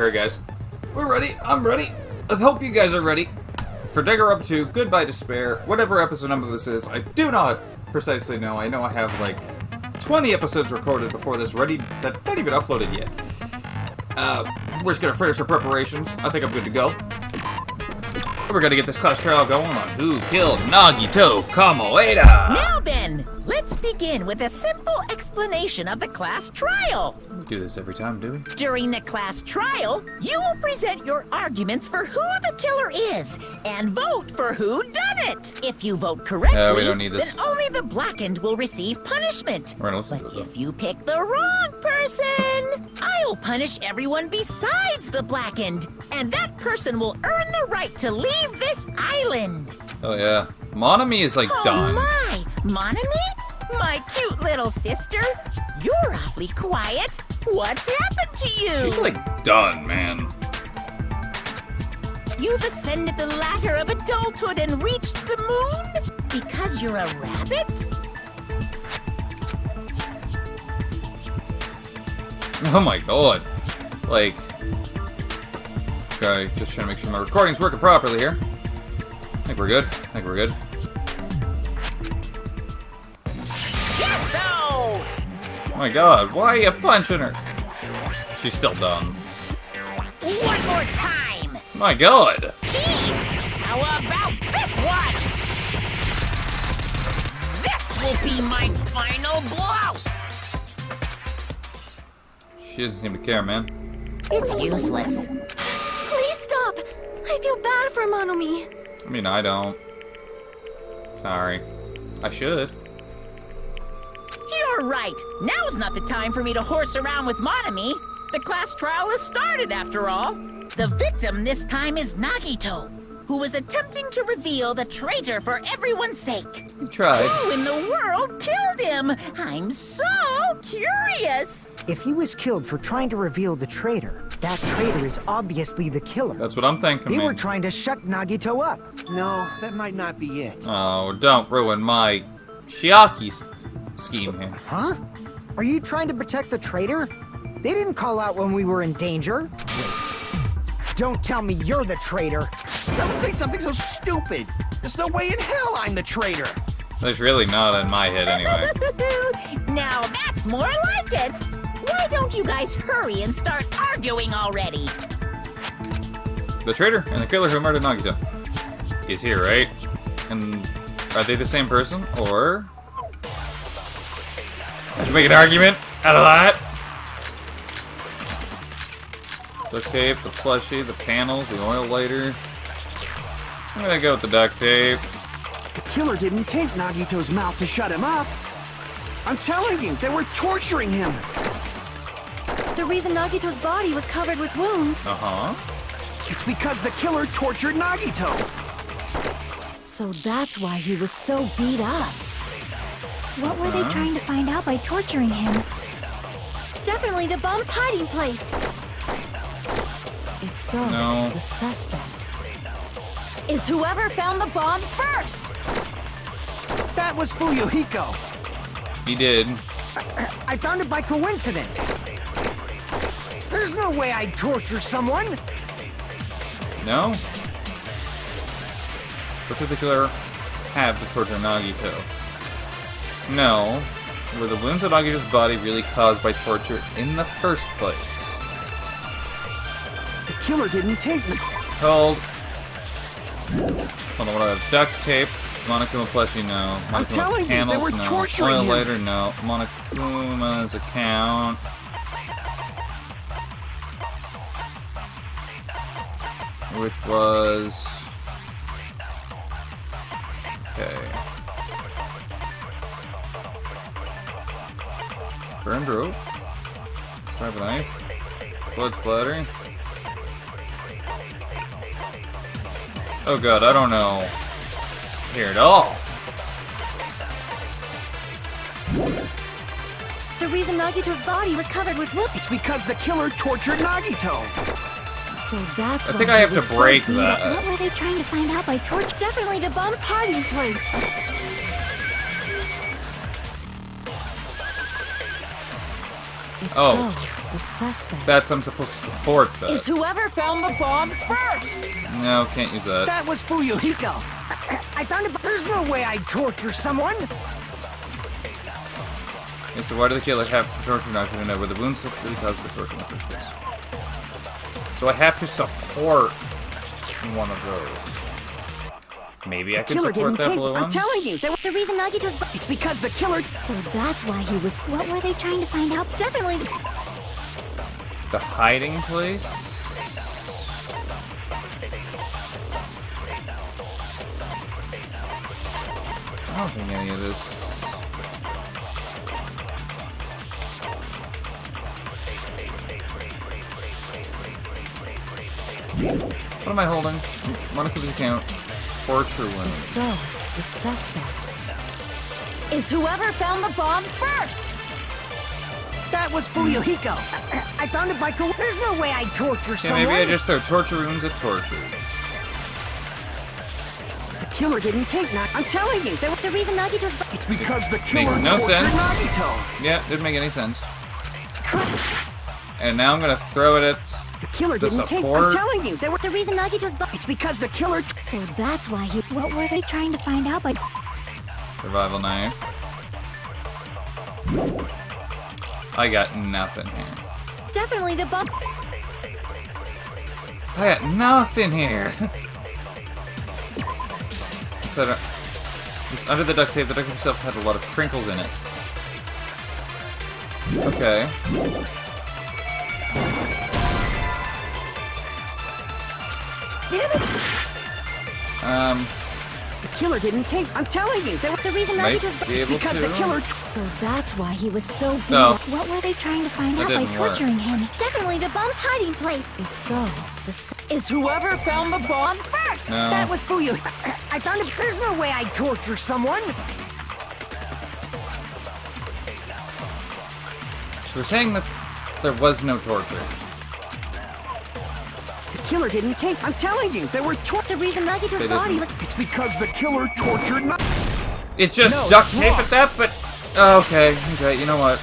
Alright guys, we're ready, I'm ready. I hope you guys are ready for Danganronpa 2, Goodbye Despair, whatever episode number this is. I do not precisely know. I know I have like 20 episodes recorded before this ready that not even uploaded yet. We're just gonna finish our preparations. I think I'm good to go. We're gonna get this class trial going on who killed Nagito Kamoeda. Now then, let's begin with a simple explanation of the class trial. We do this every time, do we? During the class trial, you will present your arguments for who the killer is and vote for who done it. If you vote correctly, we don't need this. then only the blackened will receive punishment. We're gonna listen to But it, if you pick the wrong person, I'll punish everyone besides the blackened, and that person will earn the right to leave this island. Oh yeah. Monami is like done. Oh my! Monami? My cute little sister? You're awfully quiet. What's happened to you? She's like done, man. You've ascended the ladder of adulthood and reached the moon? Because you're a rabbit? Oh my god. Like, okay, just trying to make sure my recording's working properly here. I think we're good. Chesto! Oh my god, why are you punching her? She's still done. One more time! My god. Jeez! How about this one? This will be my final blow! She doesn't seem to care, man. It's useless. Please stop! I feel bad for Monomi. I mean, I don't. Sorry. I should. You're right. Now's not the time for me to horse around with Monami. The class trial has started, after all. The victim this time is Nagito, who is attempting to reveal the traitor for everyone's sake. You tried. Who in the world killed him? I'm so curious. If he was killed for trying to reveal the traitor, that traitor is obviously the killer. That's what I'm thinking, They man. were trying to shut Nagito up. No, that might not be it. Oh, don't ruin my Shiaki scheme here. Huh? Are you trying to protect the traitor? They didn't call out when we were in danger. Wait. Don't tell me you're the traitor. Don't say something so stupid. There's no way in hell I'm the traitor. There's really not in my head anyway. Now that's more like it. Why don't you guys hurry and start arguing already? The traitor and the killer who murdered Nagito is here, right? And are they the same person, or did you make an argument out of that? Duct tape, the plushie, the panels, the oil lighter. I'm gonna go with the duct tape. The killer didn't tape Nagito's mouth to shut him up. I'm telling you, they were torturing him. The reason Nagito's body was covered with wounds. Uh-huh. It's because the killer tortured Nagito. So that's why he was so beat up. What were they trying to find out by torturing him? Definitely the bomb's hiding place. If so, No. the suspect is whoever found the bomb first. That was Fuyuhiko. He did. I found it by coincidence. There's no way I'd torture someone. No? What did the killer have to torture Nagito? No. Were the wounds on Nagito's body really caused by torture in the first place? The killer didn't tape me. Hold on, what do I have? Duct tape. Monokuma plushie, no. I'm Monokuma telling you, they panels, were no. torturing Oil him. lighter, no. Monokuma's account. Which was... Okay. Burned rope. Sniper knife. Blood splattering. Oh god, I don't know here at all. The reason Nagito's body was covered with wounds. It's because the killer tortured Nagito. So that's I why think I he have was to so break beat up. that. What were they trying to find out by torch? Definitely the bomb's hiding place. If Oh. so, the suspect That's I'm supposed to support that. Is whoever found the bomb first! No, can't use that. That was Fuyuhiko. I found it, but there's no way I'd torture someone. Okay, so why do the killer have to torture Nagito to know where the wounds really caused the torture in the first place? So I have to support one of those. Maybe I can Killer support didn't that take. blue one? I'm telling you, they were. the reason Nagito's. It's because the killer. So that's why he was. What were they trying to find out? Definitely. The hiding place? I don't think any of this. What am I holding? Monica's account. Torture one. If so, the suspect. Is whoever found the bomb first! That was Fuyuhiko. I found it by There's no way I'd torture Okay, someone. maybe I just throw torture runes at torture. The killer didn't take Nagito. I'm telling you, they were. The reason Nagito's. It's because the killer Makes no tortured sense. Nagito. Yeah, didn't make any sense. And now I'm gonna throw it at The killer the didn't take. I'm support. telling you, they were. The reason Nagito's. It's because the killer. So that's why he. What were they trying to find out by? Survival knife. I got nothing here. Definitely the bomb. I got nothing here. So it was under the duct tape. The duct tape itself had a lot of crinkles in it. Okay. Damn it! The killer didn't take. I'm telling you, they were. The reason Might Nagito's. be able Because to. the killer. So that's why he was so beat No. up. What were they trying to find That out by didn't work. torturing him? Definitely the bomb's hiding place. If so, the. Is whoever found the bomb first! No. That was Fuyu. I found it. There's no way I'd torture someone. So we're saying that there was no torture. The killer didn't take. I'm telling you, they were. The reason They Nagito's didn't. body was. It's because the killer tortured Nagito. It's just No, duct that's tape wrong. at that, but okay, you know what?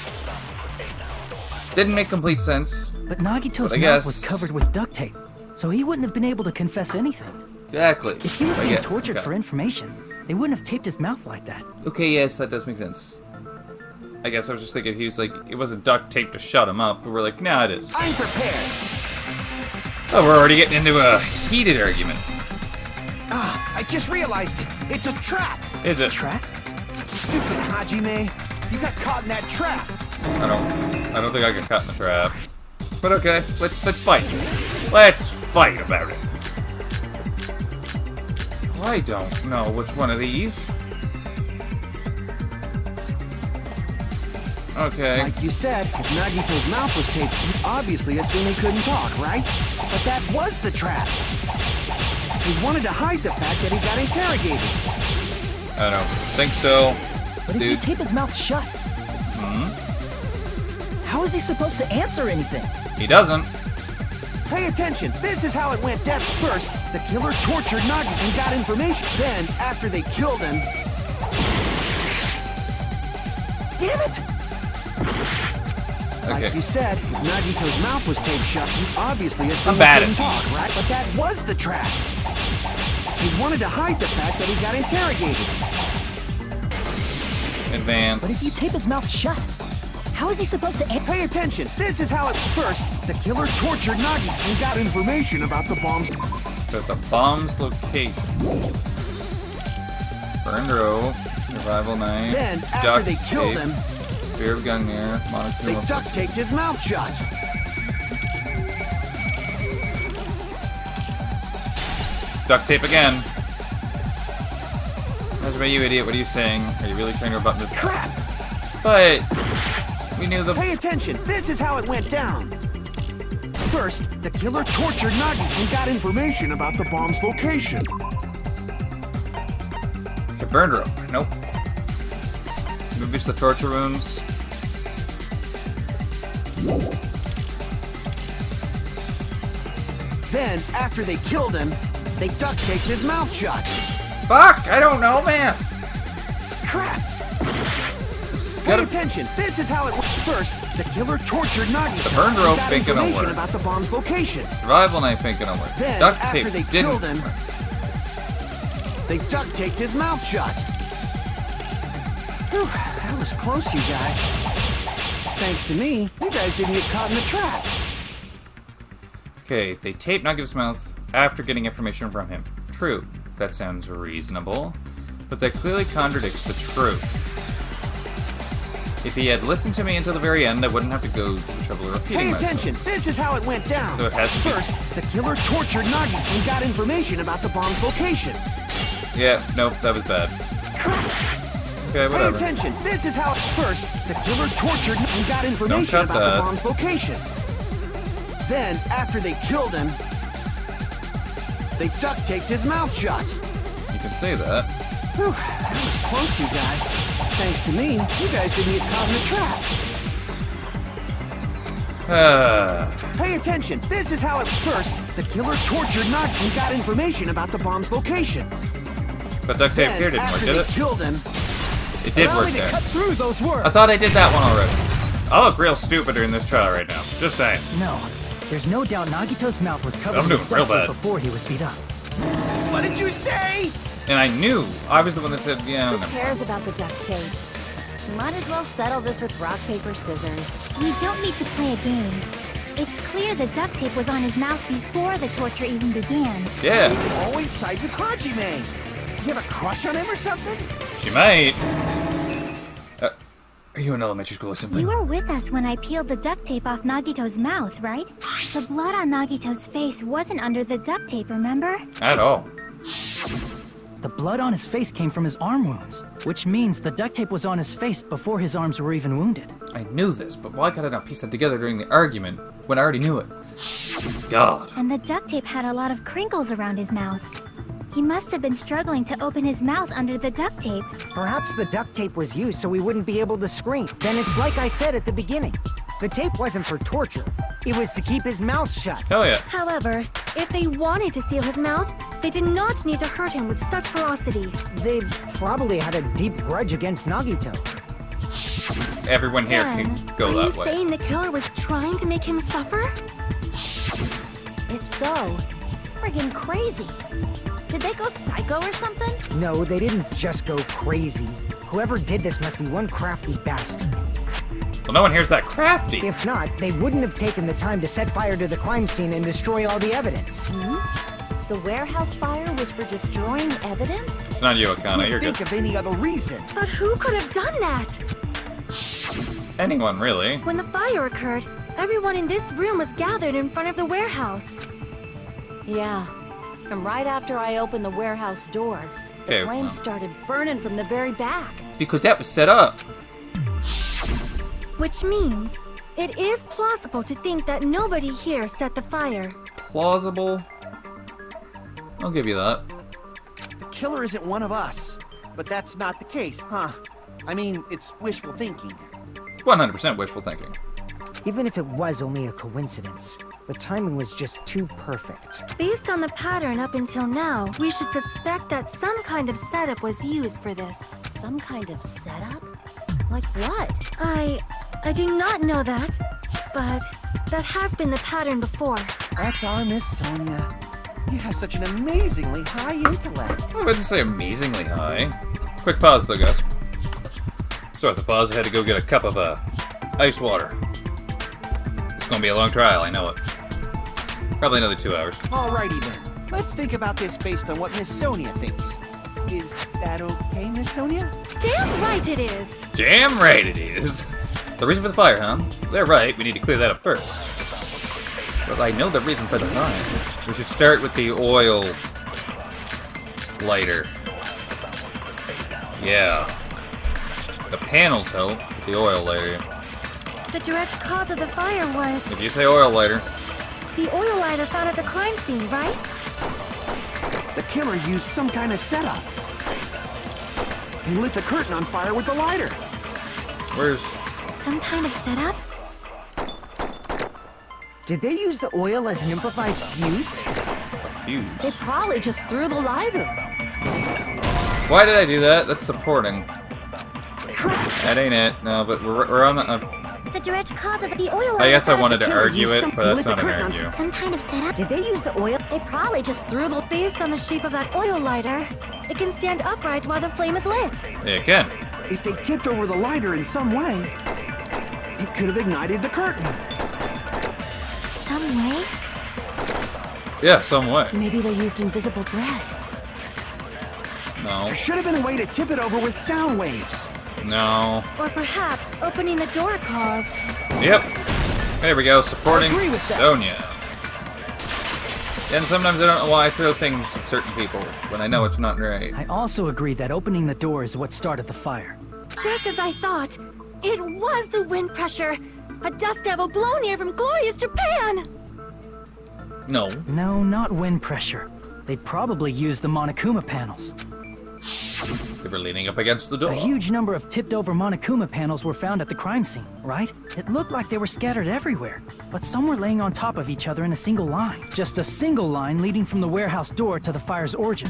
Didn't make complete sense. But Nagito's But I mouth guess- was covered with duct tape, so he wouldn't have been able to confess anything. Exactly. If he was I being guess, tortured okay. for information, they wouldn't have taped his mouth like that. Okay, yes, that does make sense. I guess I was just thinking he was like, it wasn't duct tape to shut him up, but we're like, nah, it is. I'm prepared. Oh, we're already getting into a heated argument. Ah, I just realized it. It's a trap. Is it? Trap? Stupid Hajime. You got caught in that trap. I don't think I got caught in the trap. But okay, let's fight. Let's fight about it. I don't know which one of these. Okay. Like you said, if Nagito's mouth was taped, you obviously assume he couldn't talk, right? But that was the trap. He wanted to hide the fact that he got interrogated. I don't think so. But if Dude. you tape his mouth shut, how is he supposed to answer anything? He doesn't. Pay attention. This is how it went down. First, the killer tortured Nagito and got information. Then, after they killed him... Damn it! Okay. Like you said, if Nagito's mouth was taped shut, you obviously assumed I'm bad he at couldn't talk, right? But that was the trap. He wanted to hide the fact that he got interrogated. Advance. But if you tape his mouth shut, how is he supposed to answer? Pay attention. This is how it... First, the killer tortured Nagito and got information about the bombs. So the bomb's location. Burn row. Survival knife. Then, after duct they killed tape, him, Spear of Gungnir. they Monochrome. duct taped his mouth shut. Duct tape again. How's about you, idiot? What are you saying? Are you really trying to rebut the Crap! But we knew the. Pay attention. This is how it went down. First, the killer tortured Nagito and got information about the bomb's location. Okay, burn row. Nope. Movies the torture rooms. Then, after they killed him, they duct taped his mouth shut. Fuck! I don't know, man. Crap! Pay attention. This is how it went. First, the killer tortured Nagito. The burned rope and got ain't gonna information work. about the bomb's location. Survival knife ain't gonna work. Then, Duct after tape they didn't killed him, work. they duct taped his mouth shut. Whew, that was close, you guys. Thanks to me, you guys didn't get caught in the trap. Okay, they taped Nagito's mouth after getting information from him. True, that sounds reasonable, but that clearly contradicts the truth. If he had listened to me until the very end, I wouldn't have to go to the trouble of repeating Pay myself. attention. This is how it went down. So it has to be- First, the killer tortured Nagito and got information about the bomb's location. Yeah, nope, that was bad. Okay, Pay whatever. attention. This is how. First, the killer tortured and got information cut about that. the bomb's location. Then, after they killed him, they duct taped his mouth shut. You can say that. Whew, that was close, you guys. Thanks to me, you guys didn't get caught in the trap. Pay attention. This is how it. First, the killer tortured Nagito and got information about the bomb's location. But duct tape Then, here didn't work, after did they it? killed him, It did allow work me to there. cut through those words. I thought I did that one already. I look real stupid during this trial right now. Just saying. No, there's no doubt Nagito's mouth was covered I'm with doing duct real tape bad. before he was beat up. What did you say? And I knew. I was the one that said, yeah, Who no. cares about the duct tape? Might as well settle this with rock, paper, scissors. We don't need to play a game. It's clear the duct tape was on his mouth before the torture even began. Yeah, You always side with Hajime. You have a crush on him or something? she might. Are you in elementary school or something? You were with us when I peeled the duct tape off Nagito's mouth, right? The blood on Nagito's face wasn't under the duct tape, remember? At all. The blood on his face came from his arm wounds, which means the duct tape was on his face before his arms were even wounded. I knew this, but why could I not piece that together during the argument when I already knew it? God. And the duct tape had a lot of crinkles around his mouth. He must have been struggling to open his mouth under the duct tape. Perhaps the duct tape was used so he wouldn't be able to scream. Then it's like I said at the beginning. The tape wasn't for torture. It was to keep his mouth shut. Hell yeah. However, if they wanted to seal his mouth, they did not need to hurt him with such ferocity. They probably had a deep grudge against Nagito. Everyone here Then, can go are that you way. saying the killer was trying to make him suffer? If so, it's friggin' crazy. Did they go psycho or something? No, they didn't just go crazy. Whoever did this must be one crafty bastard. Well, no one hears that crafty. If not, they wouldn't have taken the time to set fire to the crime scene and destroy all the evidence. The warehouse fire was for destroying evidence? It's not you, Akana. You're Think good. of any other reason. But who could have done that? Anyone, really. When the fire occurred, everyone in this room was gathered in front of the warehouse. Yeah. And right after I opened the warehouse door, Okay, the flames well. started burning from the very back. Because that was set up. Which means it is plausible to think that nobody here set the fire. Plausible. I'll give you that. The killer isn't one of us. But that's not the case, huh? I mean, it's wishful thinking. 100% wishful thinking. Even if it was only a coincidence, the timing was just too perfect. Based on the pattern up until now, we should suspect that some kind of setup was used for this. Some kind of setup? Like what? I do not know that, but that has been the pattern before. That's our Miss Sonia. You have such an amazingly high intellect. I wouldn't say amazingly high. Quick pause, though, guys. Sorry with the pause. I had to go get a cup of ice water. It's gonna be a long trial, I know it. Probably another 2 hours. Alrighty then. Let's think about this based on what Miss Sonia thinks. Is that okay, Miss Sonia? Damn right it is! Damn right it is. The reason for the fire, huh? They're right. We need to clear that up first. But I know the reason for the fire. We should start with the oil lighter. Yeah. The panels help, but the oil lighter. The direct cause of the fire was If you say oil lighter, the oil lighter found at the crime scene, right? The killer used some kind of setup. He lit the curtain on fire with the lighter. where's... Some kind of setup? Did they use the oil as an improvised fuse? a fuse? They probably just threw the lighter. Why did I do that? That's supporting. That ain't it. No, but we're on the... The direct cause of the oil. I guess I wanted to killer argue used it, some- but that's lit the not an curtain on argue. Some kind of setup. Did they use the oil? They probably just threw the Based on the shape of that oil lighter, it can stand upright while the flame is lit. Yeah, again. If they tipped over the lighter in some way, it could have ignited the curtain. some way. Yeah, some way. Maybe they used invisible thread. No. There should have been a way to tip it over with sound waves. No. Or perhaps opening the door caused. Yep. There we go, supporting I agree with that. Sonya. And sometimes I don't know why I throw things at certain people when I know it's not right. I also agree that opening the door is what started the fire. Just as I thought, it was the wind pressure. A dust devil blown here from glorious Japan. No. No, not wind pressure. They probably used the Monokuma panels. They were leaning up against the door. A huge number of tipped-over Monokuma panels were found at the crime scene, right? It looked like they were scattered everywhere, but some were laying on top of each other in a single line. Just a single line leading from the warehouse door to the fire's origin.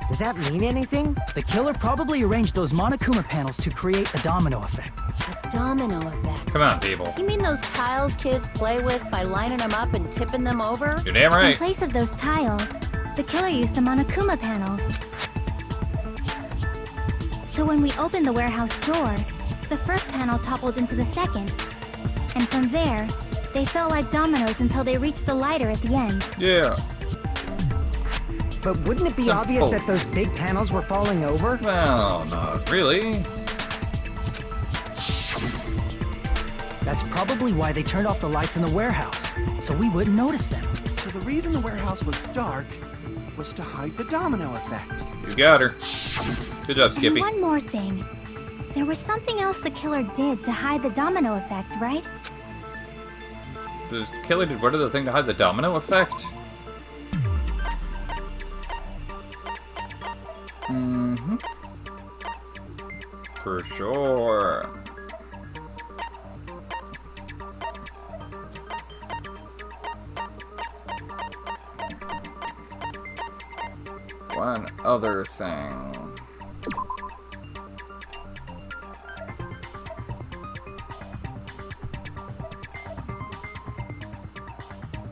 Does that mean anything? The killer probably arranged those Monokuma panels to create a domino effect. A domino effect. Come on, people. You mean those tiles kids play with by lining them up and tipping them over? You're damn In right. place of those tiles, the killer used the Monokuma panels. So when we opened the warehouse door, the first panel toppled into the second. And from there, they fell like dominoes until they reached the lighter at the end. Yeah. But wouldn't it be Simple. obvious that those big panels were falling over? Well, not really. That's probably why they turned off the lights in the warehouse, so we wouldn't notice them. So the reason the warehouse was dark was to hide the domino effect. You got her. Good job, And Skippy. one more thing. There was something else the killer did to hide the domino effect, right? The killer did what other thing to hide the domino effect? Mm-hmm. For sure. One other thing.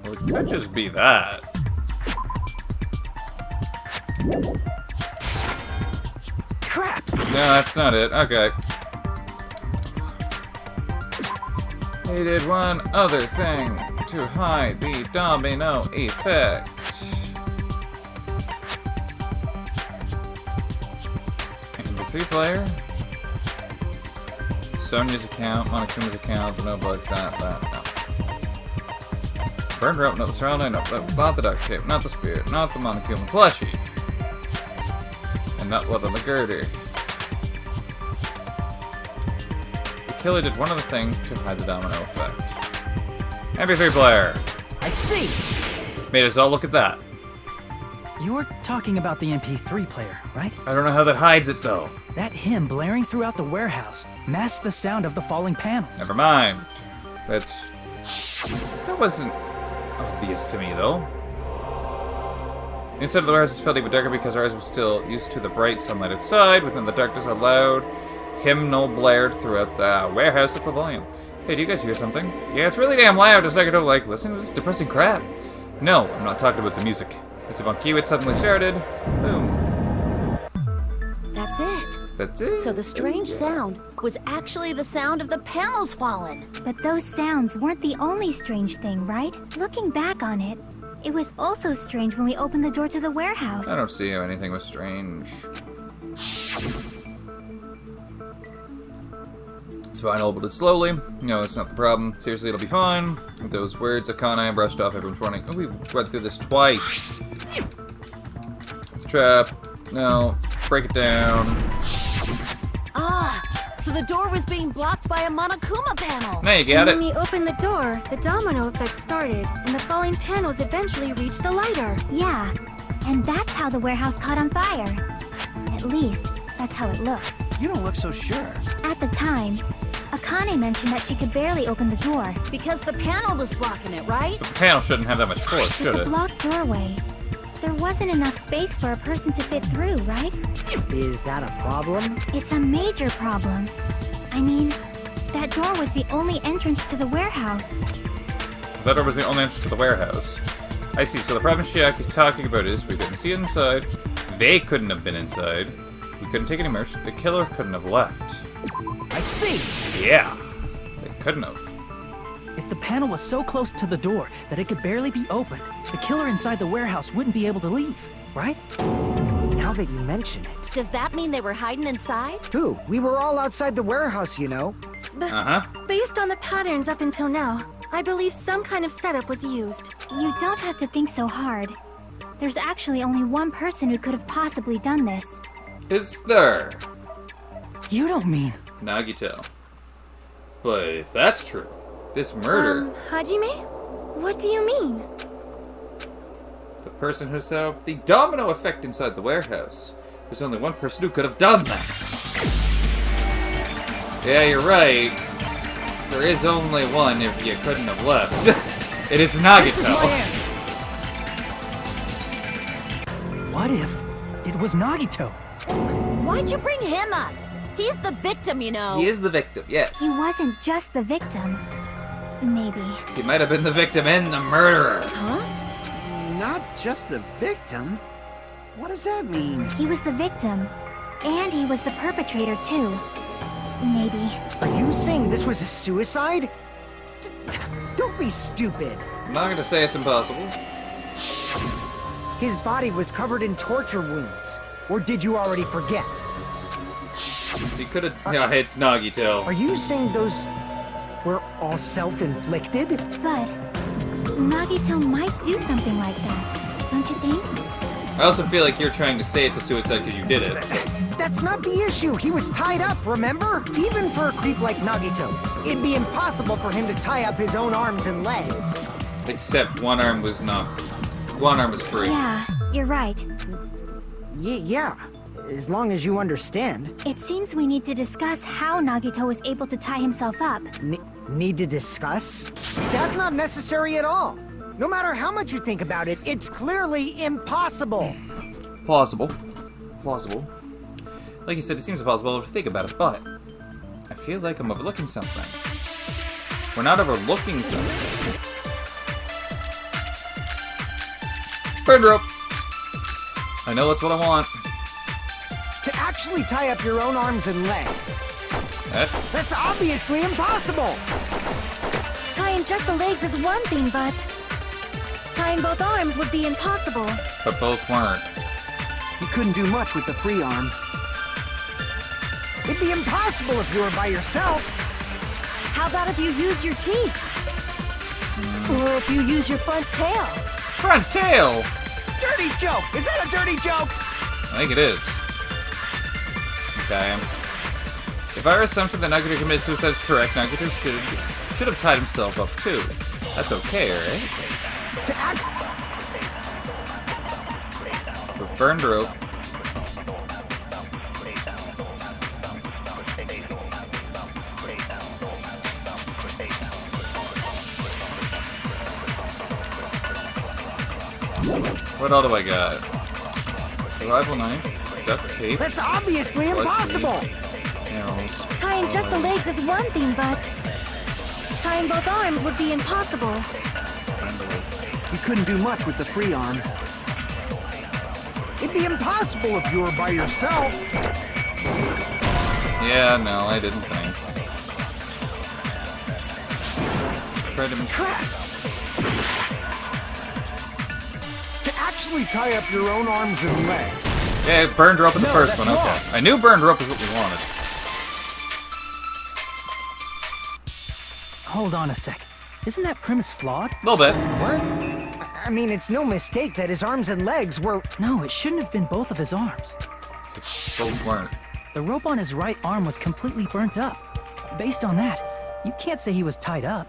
Well, it could just be that. Crap! No, that's not it. Okay. He did one other thing to hide the domino effect. MP3 player. Sonya's account, Monokuma's account, the notebook, that, no. Burned rope, not the surrounding, not the duct tape, not the spirit, not the Monokuma plushie. And not what on the girder. The killer did one other thing to hide the domino effect. MP3 player. I see! Made us all look at that. You're talking about the MP3 player, right? I don't know how that hides it though. That hymn blaring throughout the warehouse masked the sound of the falling panels. Never mind. That wasn't obvious to me though. Inside of the warehouse felt even darker because our eyes were still used to the bright sunlight outside. Within the darkness, a loud hymnal blared throughout the warehouse at full volume. Hey, do you guys hear something? Yeah, it's really damn loud. It's like I don't like listen to this depressing crap. No, I'm not talking about the music. As if on cue it suddenly shouted, boom. That's it. That's it. So the strange sound was actually the sound of the panels falling. But those sounds weren't the only strange thing, right? Looking back on it, it was also strange when we opened the door to the warehouse. I don't see how anything was strange. It's fine, I'll build it slowly. No, that's not the problem. Seriously, it'll be fine. With those words, Akane, I brushed off everyone's warning. Oh, we went through this twice. Trap. No. Break it down. Ah, so the door was being blocked by a Monokuma panel. Now you got And when it. we opened the door, the domino effect started, and the falling panels eventually reached the lighter. Yeah, and that's how the warehouse caught on fire. At least, that's how it looks. You don't look so sure. At the time, Akane mentioned that she could barely open the door. Because the panel was blocking it, right? The panel shouldn't have that much force, should With the it? blocked doorway, There wasn't enough space for a person to fit through, right? Is that a problem? It's a major problem. I mean, that door was the only entrance to the warehouse. That door was the only entrance to the warehouse. I see, so the problem Shiaki's talking about is we couldn't see inside, they couldn't have been inside, we couldn't take any merch, the killer couldn't have left. I see. Yeah, they couldn't have. If the panel was so close to the door that it could barely be opened, the killer inside the warehouse wouldn't be able to leave, right? Now that you mention it. Does that mean they were hiding inside? Who? We were all outside the warehouse, you know. Uh-huh. Based on the patterns up until now, I believe some kind of setup was used. You don't have to think so hard. There's actually only one person who could have possibly done this. Is there? You don't mean... Nagito. But if that's true, this murder, Hajime? What do you mean? the person who set up the domino effect inside the warehouse, there's only one person who could have done that. Yeah, you're right. There is only one if you couldn't have left. It is Nagito. This is my answer. What if it was Nagito? Why'd you bring him up? He's the victim, you know. He is the victim, yes. He wasn't just the victim. Maybe. He might have been the victim and the murderer. Not just the victim? What does that mean? He was the victim. And he was the perpetrator, too. Maybe. Are you saying this was a suicide? Don't be stupid. I'm not gonna say it's impossible. His body was covered in torture wounds. Or did you already forget? He could have. Yeah, it's Nagito. Are you saying those were all self-inflicted? But Nagito might do something like that, don't you think? I also feel like you're trying to say it's a suicide because you did it. That's not the issue. He was tied up, remember? Even for a creep like Nagito, it'd be impossible for him to tie up his own arms and legs. Except one arm was not. One arm was free. Yeah, you're right. Yeah, as long as you understand. It seems we need to discuss how Nagito was able to tie himself up. Need to discuss? That's not necessary at all. No matter how much you think about it, it's clearly impossible. Plausible. Like you said, it seems impossible to think about it, but I feel like I'm overlooking something. We're not overlooking something. Burn rope! I know that's what I want. To actually tie up your own arms and legs. That's obviously impossible. Tying just the legs is one thing, but tying both arms would be impossible. But both weren't. You couldn't do much with the free arm. It'd be impossible if you were by yourself. How about if you use your teeth? Or if you use your front tail? Front tail! Dirty joke! Is that a dirty joke? I think it is. Okay. If our assumption that Nagito committed suicide is correct, Nagito should have tied himself up too. That's okay, right? To act... So burned rope. What all do I got? Survival knife, duct tape. That's obviously impossible! Nails. Tying just the legs is one thing, but tying both arms would be impossible. You couldn't do much with the free arm. It'd be impossible if you were by yourself. Yeah, no, I didn't think. Try to... Crap! To actually tie up your own arms and legs. Yeah, burned rope in the No, first that's one, okay. wrong. I knew burned rope was what we wanted. Hold on a sec. Isn't that premise flawed? A little bit. What? I mean, it's no mistake that his arms and legs were... No, it shouldn't have been both of his arms. Both weren't. The rope on his right arm was completely burnt up. Based on that, you can't say he was tied up.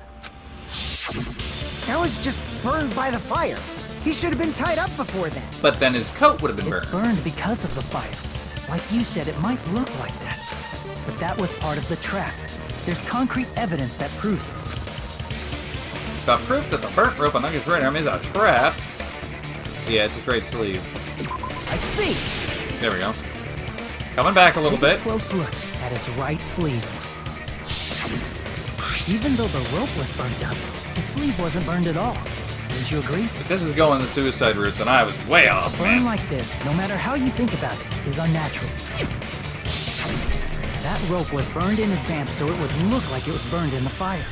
That was just burned by the fire. He should have been tied up before then. But then his coat would have been It burned. burned because of the fire. Like you said, it might look like that. But that was part of the trap. There's concrete evidence that proves it. Got proof that the burnt rope on Nugget's right arm is a trap. Yeah, it's his right sleeve. I see. There we go. Coming back a little Take a bit. close look at his right sleeve. Even though the rope was burnt up, the sleeve wasn't burned at all. Wouldn't you agree? If this is going the suicide route, then I was way off, A burn man. like this, no matter how you think about it, is unnatural. That rope was burned in advance so it would look like it was burned in the fire.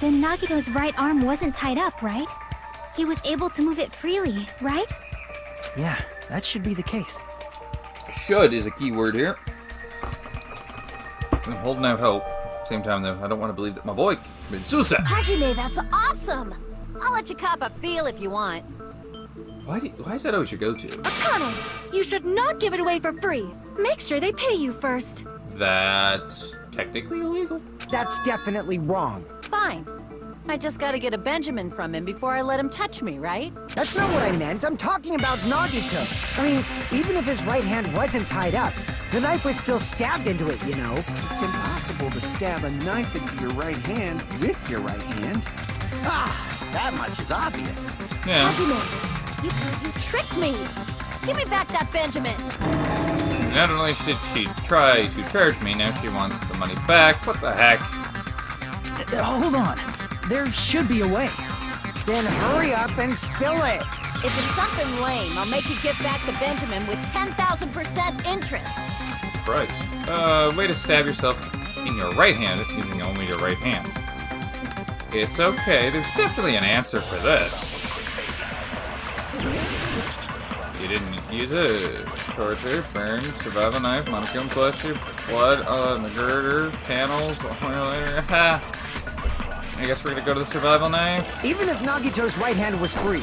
Then Nagito's right arm wasn't tied up, right? He was able to move it freely, right? Yeah, that should be the case. Should is a key word here. I'm holding out hope. Same time, though, I don't want to believe that my boy committed suicide. Hajime, that's awesome! I'll let you cop a feel if you want. Why is that always your go-to? Akane, you should not give it away for free. Make sure they pay you first. That's technically illegal. That's definitely wrong. Fine. I just gotta get a Benjamin from him before I let him touch me, right? That's not what I meant. I'm talking about Nagito. I mean, even if his right hand wasn't tied up, the knife was still stabbed into it, you know. It's impossible to stab a knife into your right hand with your right hand. Ah, that much is obvious. Yeah. Hajime, you tricked me. Give me back that Benjamin! Not only did she try to charge me, now she wants the money back. What the heck? Hold on. There should be a way. Then hurry up and spill it. If it's something lame, I'll make you give back the Benjamin with 10,000% interest. Christ. Way to stab yourself in your right hand using only your right hand. It's okay, there's definitely an answer for this. You didn't use it. Torture, burn, survival knife, monochrome plushie, blood on the girder, panels, ha. I guess we're gonna go to the survival knife. Even if Nagito's right hand was free,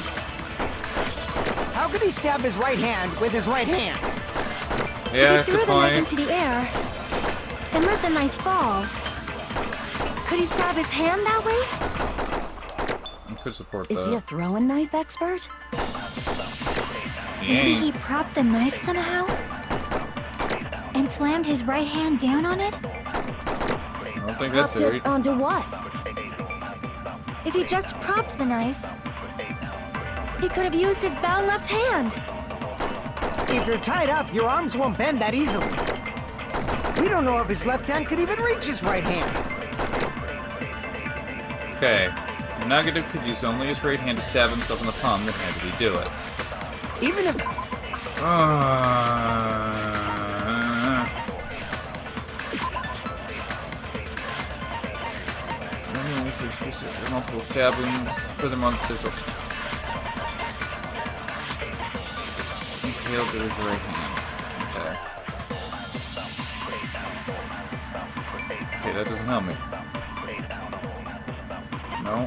how could he stab his right hand with his right hand? Yeah, If he good threw the knife point. into the air and let the knife fall, could he stab his hand that way? I could support Is he a that. throwing knife expert? He Maybe he ain't. propped the knife somehow and slammed his right hand down on it? I don't think that's Propped it. it onto what? If he just propped the knife, he could have used his bound left hand. If you're tied up, your arms won't bend that easily. We don't know if his left hand could even reach his right hand. Okay. If Nagito could use only his right hand to stab himself in the palm, then how did he do it? Even if... Multiple stab wounds. Furthermore, there's a... Impaled to his right hand. Okay. Okay, that doesn't help me. No.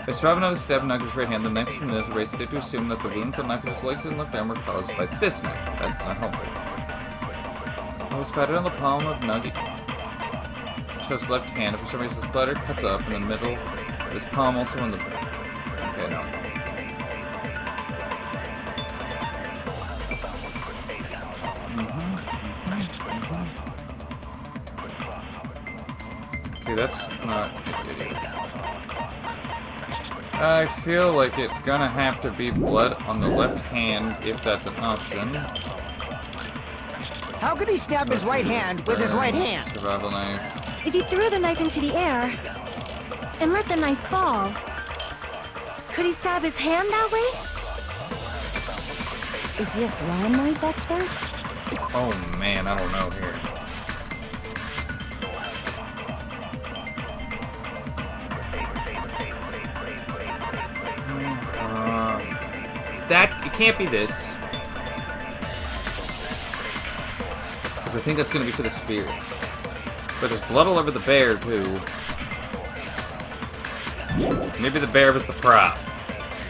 By swabbing out a stab in Nagito's right hand, the knife is from the race safe to assume that the wounds on Nagito's legs and left arm were caused by this knife. That's not helpful. I was spattered on the palm of Nagito's left hand, and for some reason the splatter cuts off in the middle of his palm, also on the... Okay, no. Okay, that's not... I feel like it's gonna have to be blood on the left hand, if that's an option. How could he stab his right hand with his right hand? Survival knife. If he threw the knife into the air and let the knife fall, could he stab his hand that way? Is he a throwing knife expert? Oh man, I don't know here. It can't be this. Because I think that's going to be for the spear. But there's blood all over the bear, too. Maybe the bear was the prop.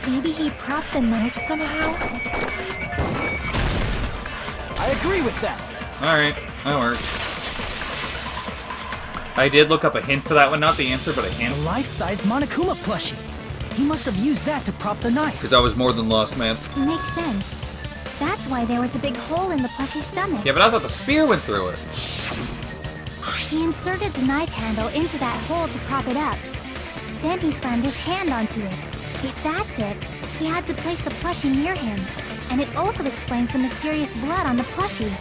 Maybe he propped the knife somehow? I agree with that. Alright, that works. I did look up a hint for that one, not the answer, but a A hint. life-size Monokuma plushie. He must have used that to prop the knife. Because I was more than lost, man. Makes sense. That's why there was a big hole in the plushie's stomach. Yeah, but I thought the spear went through it. He inserted the knife handle into that hole to prop it up. Then he slammed his hand onto it. If that's it, He had to place the plushie near him. And it also explains the mysterious blood on the plushie.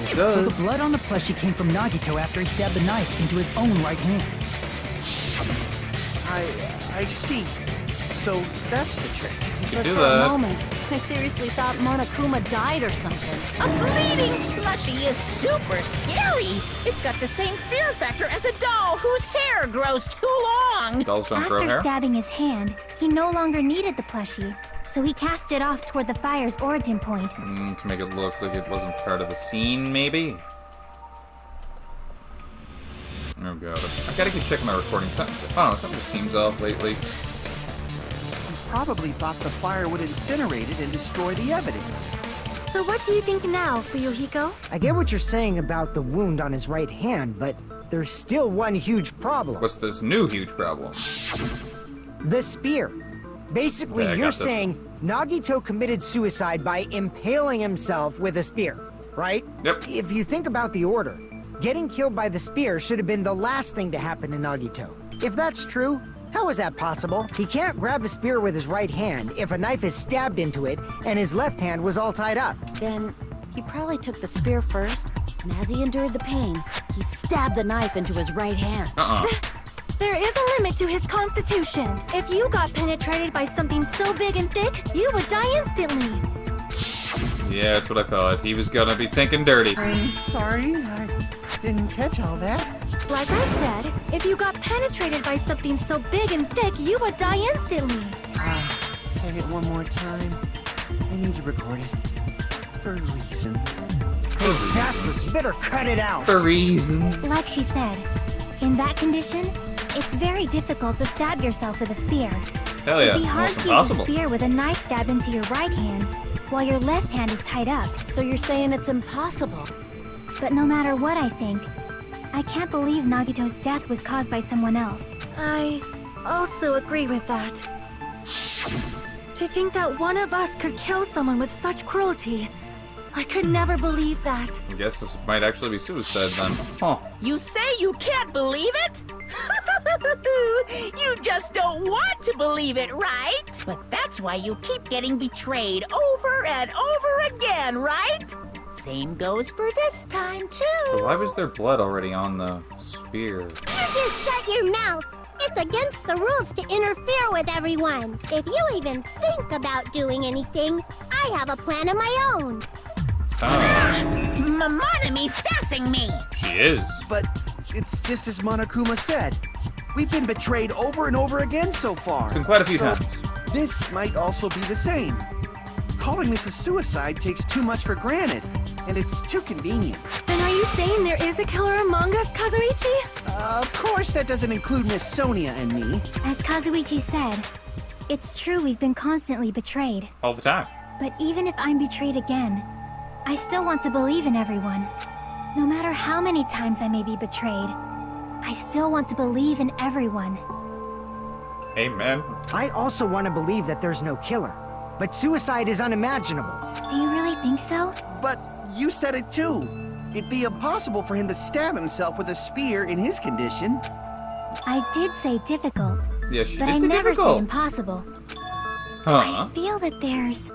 It So does. the blood on the plushie came from Nagito after he stabbed the knife into his own right hand. I see. So that's the trick. You But do for that. a moment, I seriously thought Monokuma died or something. A bleeding plushie is super scary. It's got the same fear factor as a doll whose hair grows too long. Dolls don't grow After hair. stabbing his hand, he no longer needed the plushie. So he cast it off toward the fire's origin point. To make it look like it wasn't part of the scene, maybe? Oh god. I gotta keep checking my recording. I don't know, something just seems off lately. Probably thought the fire would incinerate it and destroy the evidence. So what do you think now, Fuyuhiko? I get what you're saying about the wound on his right hand, but there's still one huge problem. What's this new huge problem? The spear. Basically, Okay, I you're got this saying Nagito committed suicide by impaling himself with a spear, right? Yep. If you think about the order, getting killed by the spear should have been the last thing to happen to Nagito. If that's true, how is that possible? He can't grab a spear with his right hand if a knife is stabbed into it and his left hand was all tied up. Then he probably took the spear first, and as he endured the pain, he stabbed the knife into his right hand. There is a limit to his constitution. If you got penetrated by something so big and thick, you would die instantly. Yeah, that's what I thought. He was gonna be thinking dirty. I'm sorry, I didn't catch all that. Like I said, if you got penetrated by something so big and thick, you would die instantly. Say it one more time. I need to record it. For reasons. Bastards, you better cut it out. For reasons. Like she said, in that condition, it's very difficult to stab yourself with a spear. Hell yeah. It'd be hard Almost to use a impossible. spear with a knife stabbed into your right hand, while your left hand is tied up. So you're saying it's impossible? But no matter what I think, I can't believe Nagito's death was caused by someone else. I also agree with that. To think that one of us could kill someone with such cruelty, I could never believe that. I guess this might actually be suicide then. Huh. You say you can't believe it? You just don't want to believe it, right? But that's why you keep getting betrayed over and over again, right? Same goes for this time, But too. why was there blood already on the spear? You just shut your mouth. It's against the rules to interfere with everyone. If you even think about doing anything, I have a plan of my own. Monome's sassing me. She is. But it's just as Monokuma said. We've been betrayed over and over again so far. It's been quite a few So times. This might also be the same. Calling this a suicide takes too much for granted, and it's too convenient. Then are you saying there is a killer among us, Kazuichi? Of course, that doesn't include Miss Sonia and me. As Kazuichi said, it's true we've been constantly betrayed. All the time. But even if I'm betrayed again, I still want to believe in everyone. No matter how many times I may be betrayed, I still want to believe in everyone. Amen. I also want to believe that there's no killer, but suicide is unimaginable. Do you really think so? But you said it too. It'd be impossible for him to stab himself with a spear in his condition. I did say difficult, Yeah, she but did I say never said difficult. impossible. Huh. I feel that there's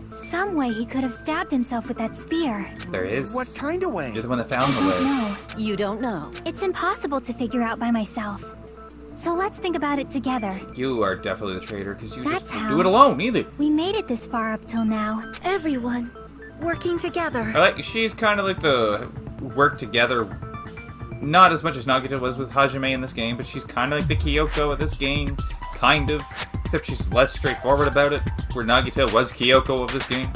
some way he could have stabbed himself with that spear. There is. What kind of way? You're the one that I found the don't way. know. You don't know. It's impossible to figure out by myself. So let's think about it together. You are definitely the traitor because you That's just how- do it alone either. We made it this far up till now. Everyone working together. I like she's kind of like the work together, not as much as Nagito was with Hajime in this game, but she's kind of like the Kyoko of this game, kind of, except she's less straightforward about it. Where Nagito was Kyoko of this game.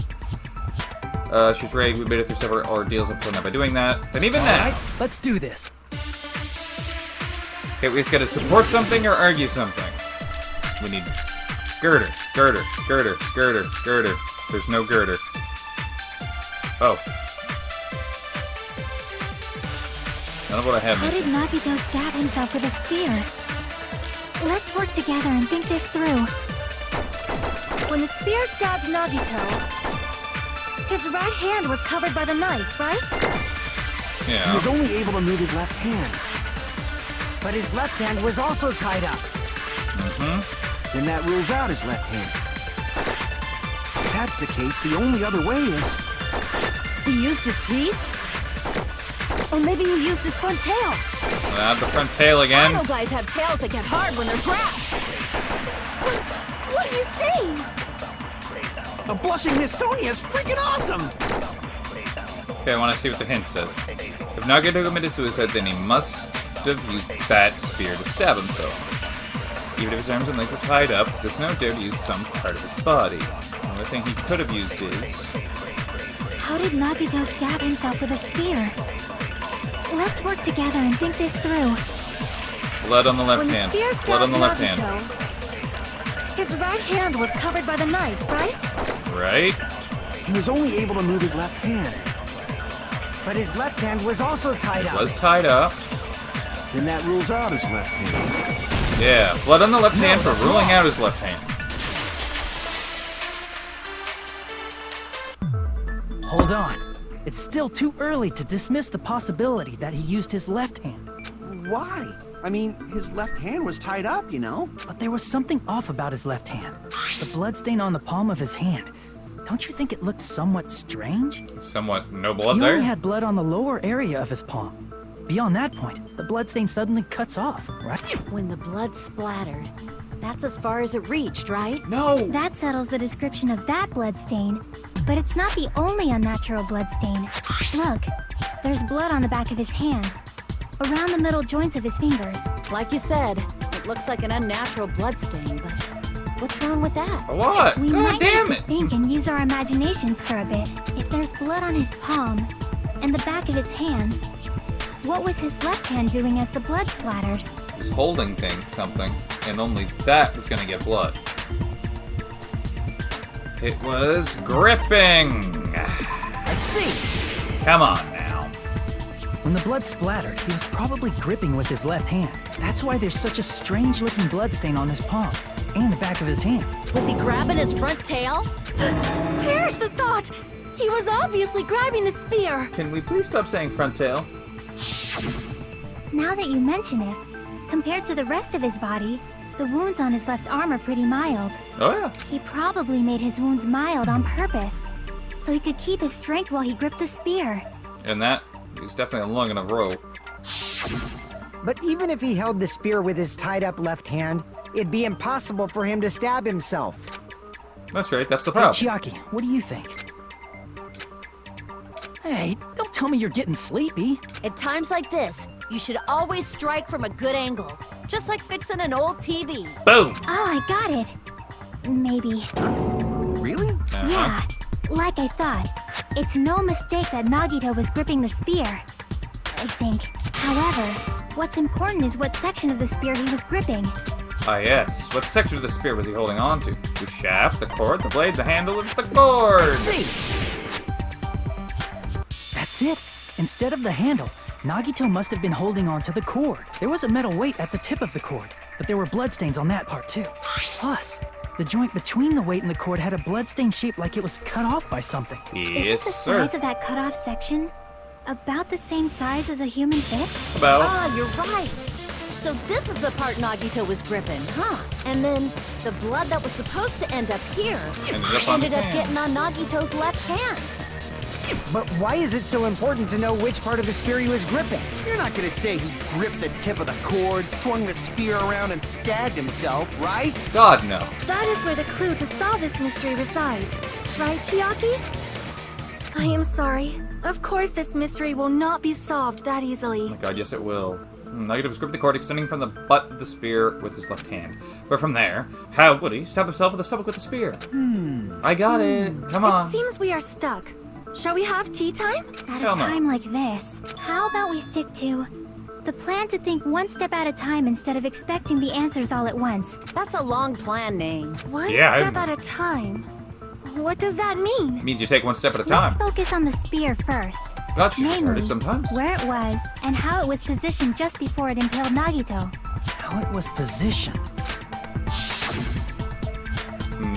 She's right. We made it through several ordeals up till now by doing that, and even All that. right, let's do this. Okay, we just gotta support something or argue something. We need girder, girder, girder, girder, girder. There's no girder. Oh. I don't know what I have. How did missing. Nagito stab himself with a spear? Let's work together and think this through. When the spear stabbed Nagito, his right hand was covered by the knife, right? He Yeah. was only able to move his left hand. But his left hand was also tied up. Then that rules out his left hand. that's the case, the only other way is... He used his teeth? Or maybe he used his front tail. The front tail again. I know guys have tails that get hard when they're grabbed. What are you saying? A blushing Miss Sonia is freaking awesome! Okay, I want to see what the hint says. If Nagito committed suicide, then he must have used that spear to stab himself. Even if his arms and legs were tied up, there's no doubt he used some part of his body. The only thing he could have used is... How did Nagito stab himself with a spear? Let's work together and think this through. Blood on the left When the hand. spear Blood on stabbed the left Nagito, hand. his right hand was covered by the knife, right? Right? He was only able to move his left hand. But his left hand was also tied up. Was tied up. Then that rules out his left hand. Yeah, blood on the left hand for ruling out his left hand. Hold on. It's still too early to dismiss the possibility that he used his left hand. Why? I mean, his left hand was tied up, you know? But there was something off about his left hand. The bloodstain on the palm of his hand. Don't you think it looked somewhat strange? Somewhat no blood He there. only had blood on the lower area of his palm. Beyond that point, the bloodstain suddenly cuts off, right? When the blood splattered, that's as far as it reached, right? No! That settles the description of that bloodstain. But it's not the only unnatural bloodstain. Look, there's blood on the back of his hand, around the middle joints of his fingers. Like you said, it looks like an unnatural bloodstain, but what's wrong with that? A lot! We God might damn need it! to think and use our imaginations for a bit. If there's blood on his palm and the back of his hand, what was his left hand doing as the blood splattered? He was holding something, and only that was gonna get blood. It was gripping! I see. Come on now. When the blood splattered, he was probably gripping with his left hand. That's why there's such a strange-looking bloodstain on his palm and the back of his hand. Was he grabbing his front tail? Perish the thought! He was obviously grabbing the spear. Can we please stop saying front tail? Now that you mention it, compared to the rest of his body, the wounds on his left arm are pretty mild. Oh yeah. He probably made his wounds mild on purpose, so he could keep his strength while he gripped the spear. And that is definitely a long enough rope. But even if he held the spear with his tied-up left hand, it'd be impossible for him to stab himself. That's right, that's the Hey, problem. Chiaki, what do you think? Hey, don't tell me you're getting sleepy. At times like this, you should always strike from a good angle. Just like fixing an old TV. Boom! Oh, I got it. Maybe. Really? Uh-huh. Yeah, like I thought. It's no mistake that Nagito was gripping the spear. I think. However, what's important is what section of the spear he was gripping. Ah yes. What section of the spear was he holding on to? The shaft, the cord, the blade, the handle, or the cord? See. That's it. Instead of the handle, Nagito must have been holding on to the cord. There was a metal weight at the tip of the cord, but there were bloodstains on that part too. Plus, the joint between the weight and the cord had a bloodstain shaped like it was cut off by something. Yes, Isn't the sir. size of that cut-off section about the same size as a human fist? About. Ah, you're right. So this is the part Nagito was gripping, huh? And then the blood that was supposed to end up here Ended up on his hand. getting on Nagito's left hand. But why is it so important to know which part of the spear he was gripping? You're not gonna say he gripped the tip of the cord, swung the spear around, and stabbed himself, right? God, no. That is where the clue to solve this mystery resides. Right, Chiaki? I am sorry. Of course this mystery will not be solved that easily. Oh my god, yes it will. Nagito was gripping the cord extending from the butt of the spear with his left hand. But from there, how would he stab himself in the stomach with the spear? I got it. Come on. It seems we are stuck. Shall we have tea time? At Hell a no. time like this, how about we stick to the plan to think one step at a time instead of expecting the answers all at once? That's a long plan name. One Yeah, step I'm- at a time. What does that mean? It means you take one step at a Let's time. focus on the spear first. Got you Namely, started sometimes. where it was and how it was positioned just before it impaled Nagito. How it was positioned.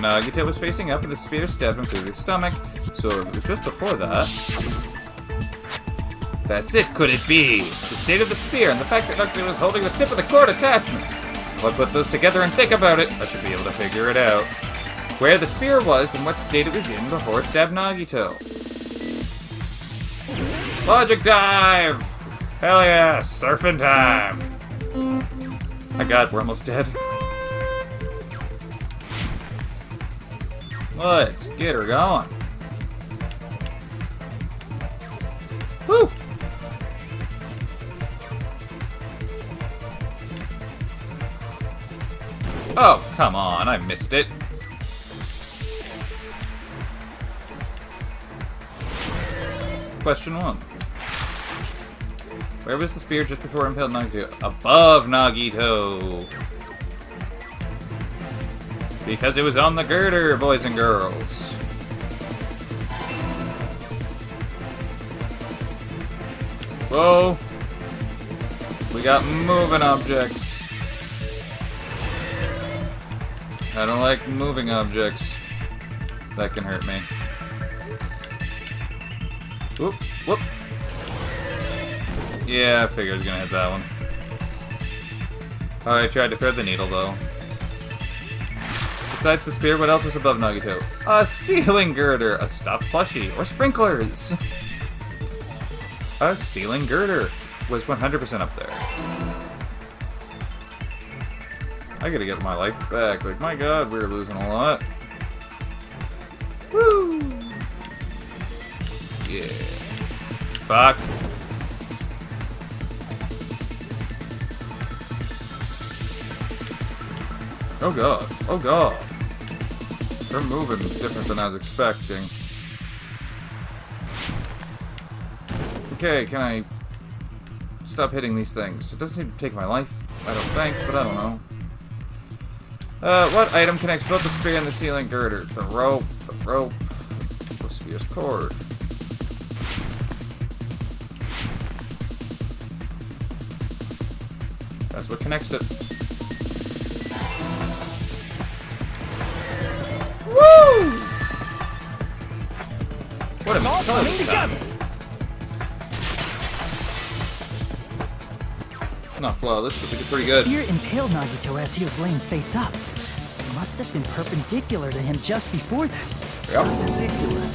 Nagito was facing up and the spear stabbed him through the stomach, so it was just before that. That's it, could it be? The state of the spear and the fact that Nagito was holding the tip of the cord attachment. If I put those together and think about it, I should be able to figure it out. where the spear was and what state it was in before it stabbed Nagito. Logic dive! Hell yeah, surfing time! My god, we're almost dead. Let's get her going. Woo! Oh, come on, I missed it. Question 1. Where was the spear just before it impaled Nagito? Above Nagito! Because it was on the girder, boys and girls. Whoa! We got moving objects. I don't like moving objects. That can hurt me. Whoop, whoop. Yeah, I figured I was gonna hit that one. Oh, I tried to thread the needle, though. Besides the spear, what else was above Nagito? A ceiling girder, a stuffed plushie, or sprinklers. A ceiling girder was 100% up there. I gotta get my life back. Like, my god, we're losing a lot. Woo! Yeah. Fuck. Oh god. Oh god. They're moving different than I was expecting. Okay, can I stop hitting these things? It doesn't seem to take my life, I don't think, but I don't know. What item connects both the spear and the ceiling girder? The rope, the spear's cord. That's what connects it. Woo! What a coming together. Not flawless, but we did pretty good. The spear impaled Nagito as he was laying face up. It must have been perpendicular to him just before that. Yep. Perpendicular?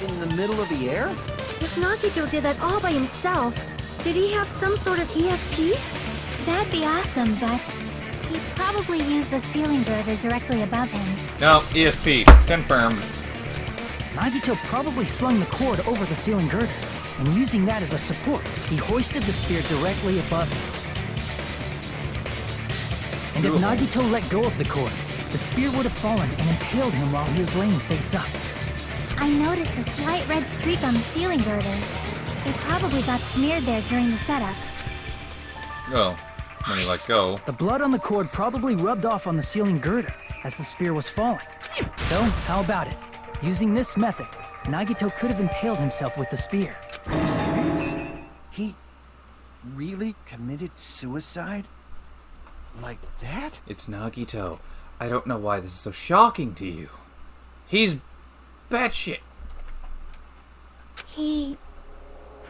In the middle of the air? If Nagito did that all by himself, did he have some sort of ESP? That'd be awesome, but he probably used the ceiling girder directly above him. No, ESP. Confirmed. Nagito probably slung the cord over the ceiling girder, and using that as a support, he hoisted the spear directly above him. And if Nagito let go of the cord, the spear would have fallen and impaled him while he was laying face up. I noticed a slight red streak on the ceiling girder. It probably got smeared there during the setup. Oh, when he let go. The blood on the cord probably rubbed off on the ceiling girder as the spear was falling. So, how about it? Using this method, Nagito could have impaled himself with the spear. Are you serious? He really committed suicide? Like that? It's Nagito. I don't know why this is so shocking to you. He's batshit. He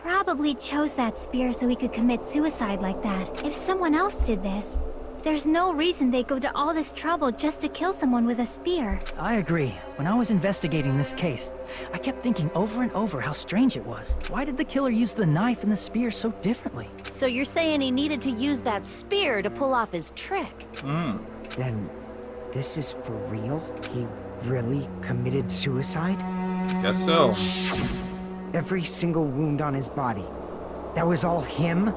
probably chose that spear so he could commit suicide like that. If someone else did this, there's no reason they'd go to all this trouble just to kill someone with a spear. I agree. When I was investigating this case, I kept thinking over and over how strange it was. Why did the killer use the knife and the spear so differently? So you're saying he needed to use that spear to pull off his trick? Then, this is for real? He really committed suicide? Guess so. Every single wound on his body. That was all him?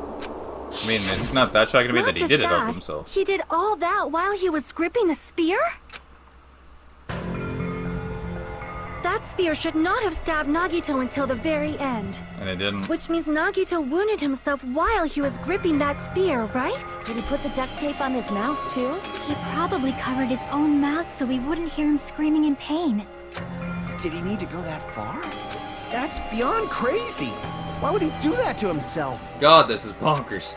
I mean, it's not that shocking to me Not that he just did it that, of himself. He did all that while he was gripping the spear? That spear should not have stabbed Nagito until the very end. And it didn't. Which means Nagito wounded himself while he was gripping that spear, right? Did he put the duct tape on his mouth, too? He probably covered his own mouth so we wouldn't hear him screaming in pain. Did he need to go that far? That's beyond crazy. Why would he do that to himself? God, this is bonkers.